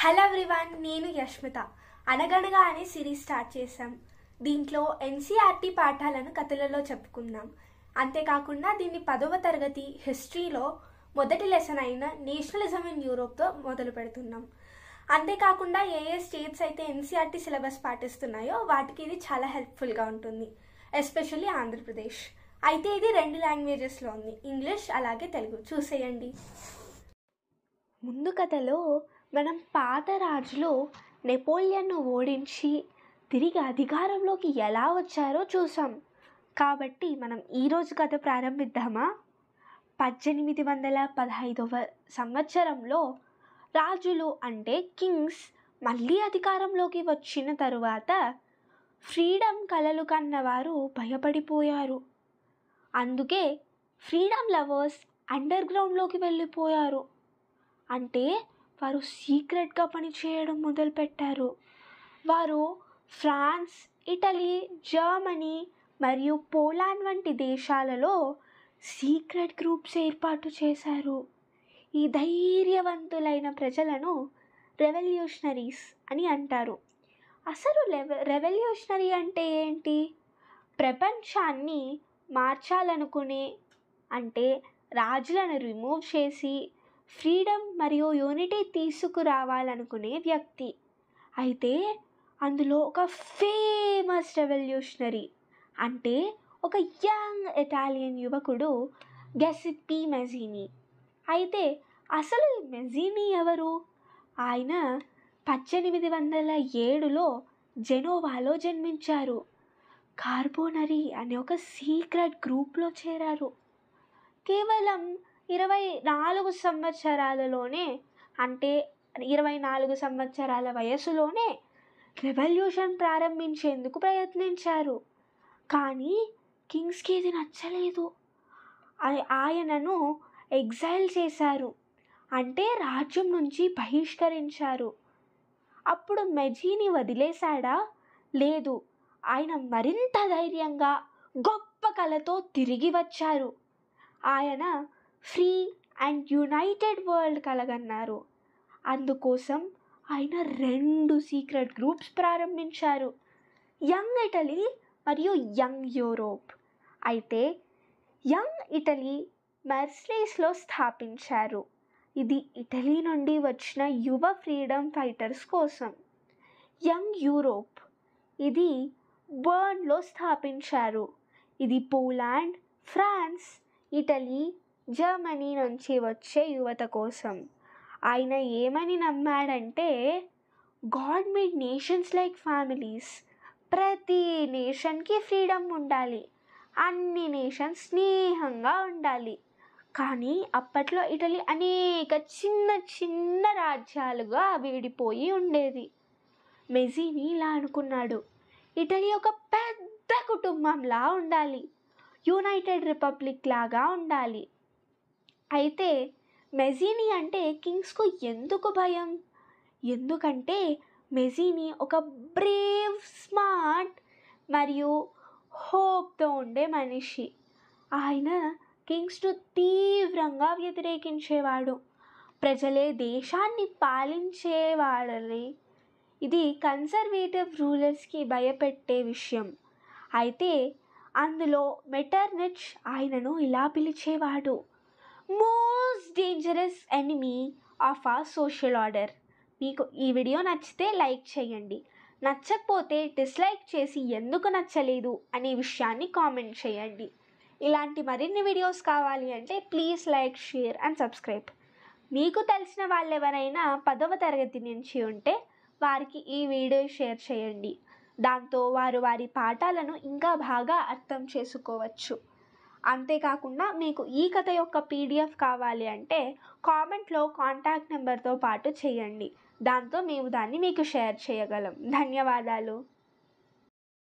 Hello everyone, నేను యష్మిత. అనగనగా అనే సిరీస్ స్టార్ట్ చేశాం. దీంట్లో ఎన్సీఆర్టీ పాఠాలను కథలలో చెప్పుకుందాం. అంతేకాకుండా దీన్ని 10వ తరగతి హిస్టరీలో మొదటి లెసన్ అయిన నేషనలిజం ఇన్ యూరోప్తో మొదలు పెడుతున్నాం. అంతేకాకుండా ఏ స్టేట్స్ అయితే ఎన్సీఆర్టీ సిలబస్ పాటిస్తున్నాయో వాటికి ఇది చాలా హెల్ప్ఫుల్గా ఉంటుంది, ఎస్పెషల్లీ ఆంధ్రప్రదేశ్. అయితే ఇది 2 లాంగ్వేజెస్లో ఉంది, ఇంగ్లీష్ అలాగే తెలుగు. చూసేయండి. ముందు కథలో మనం పాత రాజులు నెపోలియన్ను ఓడించి తిరిగి అధికారంలోకి ఎలా వచ్చారో చూసాం. కాబట్టి మనం ఈరోజు కథ ప్రారంభిద్దామా? 1815వ సంవత్సరంలో రాజులు అంటే కింగ్స్ మళ్ళీ అధికారంలోకి వచ్చిన తరువాత ఫ్రీడమ్ కలలు కన్నవారు భయపడిపోయారు. అందుకే ఫ్రీడమ్ లవర్స్ అండర్ గ్రౌండ్లోకి వెళ్ళిపోయారు. అంటే వారు సీక్రెట్గా పనిచేయడం మొదలుపెట్టారు. వారు ఫ్రాన్స్, ఇటలీ, జర్మనీ మరియు పోలాండ్ వంటి దేశాలలో సీక్రెట్ గ్రూప్స్ ఏర్పాటు చేశారు. ఈ ధైర్యవంతులైన ప్రజలను రెవల్యూషనరీస్ అని అంటారు. అసలు రెవల్యూషనరీ అంటే ఏంటి? ప్రపంచాన్ని మార్చాలనుకునే, అంటే రాజులను రిమూవ్ చేసి ఫ్రీడమ్ మరియు యూనిటీ తీసుకురావాలనుకునే వ్యక్తి. అయితే అందులో ఒక ఫేమస్ రెవల్యూషనరీ అంటే ఒక యంగ్ ఇటాలియన్ యువకుడు గెసిప్పీ మెజీనీ. అయితే అసలు ఈ మెజీనీ ఎవరు? ఆయన 1807లో జెనోవాలో జన్మించారు. కార్బోనరీ అనే ఒక సీక్రెట్ గ్రూప్లో చేరారు. కేవలం 24 సంవత్సరాలలోనే, అంటే 24 సంవత్సరాల వయసులోనే రెవల్యూషన్ ప్రారంభించేందుకు ప్రయత్నించారు. కానీ కింగ్స్కి ఇది నచ్చలేదు. ఆయనను ఎగ్జైల్ చేశారు, అంటే రాజ్యం నుంచి బహిష్కరించారు. అప్పుడు మెజీనీ వదిలేశాడా? లేదు, ఆయన మరింత ధైర్యంగా గొప్ప కలతో తిరిగి వచ్చారు. ఆయన ఫ్రీ అండ్ యునైటెడ్ వరల్డ్ కలగన్నారు. అందుకోసం ఆయన 2 సీక్రెట్ గ్రూప్స్ ప్రారంభించారు, యంగ్ ఇటలీ మరియు యంగ్ యూరోప్. అయితే యంగ్ ఇటలీ మార్సిలీస్లో స్థాపించారు. ఇది ఇటలీ నుండి వచ్చిన యువ ఫ్రీడమ్ ఫైటర్స్ కోసం. యంగ్ యూరోప్ ఇది బర్న్లో స్థాపించారు. ఇది పోలాండ్, ఫ్రాన్స్, ఇటలీ, జర్మనీ నుంచి వచ్చే యువత కోసం. ఆయన ఏమని నమ్మాడంటే, God made nations like families. ప్రతి నేషన్కి ఫ్రీడమ్ ఉండాలి, అన్ని నేషన్స్ స్నేహంగా ఉండాలి. కానీ అప్పట్లో ఇటలీ అనేక చిన్న చిన్న రాజ్యాలుగా విడిపోయి ఉండేది. మెజీనీ ఇలా అనుకున్నాడు, ఇటలీ ఒక పెద్ద కుటుంబంలా ఉండాలి, యునైటెడ్ రిపబ్లిక్ లాగా ఉండాలి. అయితే మెజీనీ అంటే కింగ్స్కు ఎందుకు భయం? ఎందుకంటే మెజీనీ ఒక బ్రేవ్, స్మార్ట్ మరియు హోప్తో ఉండే మనిషి. ఆయన కింగ్స్ను తీవ్రంగా వ్యతిరేకించేవాడు. ప్రజలే దేశాన్ని పాలించేవాడని ఇది కన్సర్వేటివ్ రూలర్స్కి భయపెట్టే విషయం. అయితే అందులో మెటర్నిచ్ ఆయనను ఇలా పిలిచేవాడు, మోస్ట్ డేంజరస్ ఎనిమీ ఆఫ్ ఆ సోషల్ ఆర్డర్. మీకు ఈ వీడియో నచ్చితే లైక్ చేయండి, నచ్చకపోతే డిస్లైక్ చేసి ఎందుకు నచ్చలేదు అనే విషయాన్ని కామెంట్ చేయండి. ఇలాంటి మరిన్ని వీడియోస్ కావాలి అంటే please like, share and subscribe. మీకు తెలిసిన వాళ్ళు ఎవరైనా 10వ తరగతి నుంచి ఉంటే వారికి ఈ వీడియో షేర్ చేయండి. దాంతో వారు వారి పాఠాలను ఇంకా బాగా అర్థం చేసుకోవచ్చు. అంతేకాకుండా మీకు ఈ కథ యొక్క PDF కావాలి అంటే కామెంట్లో కాంటాక్ట్ నెంబర్తో పాటు చేయండి. దాంతో మేము దాన్ని మీకు షేర్ చేయగలం. ధన్యవాదాలు.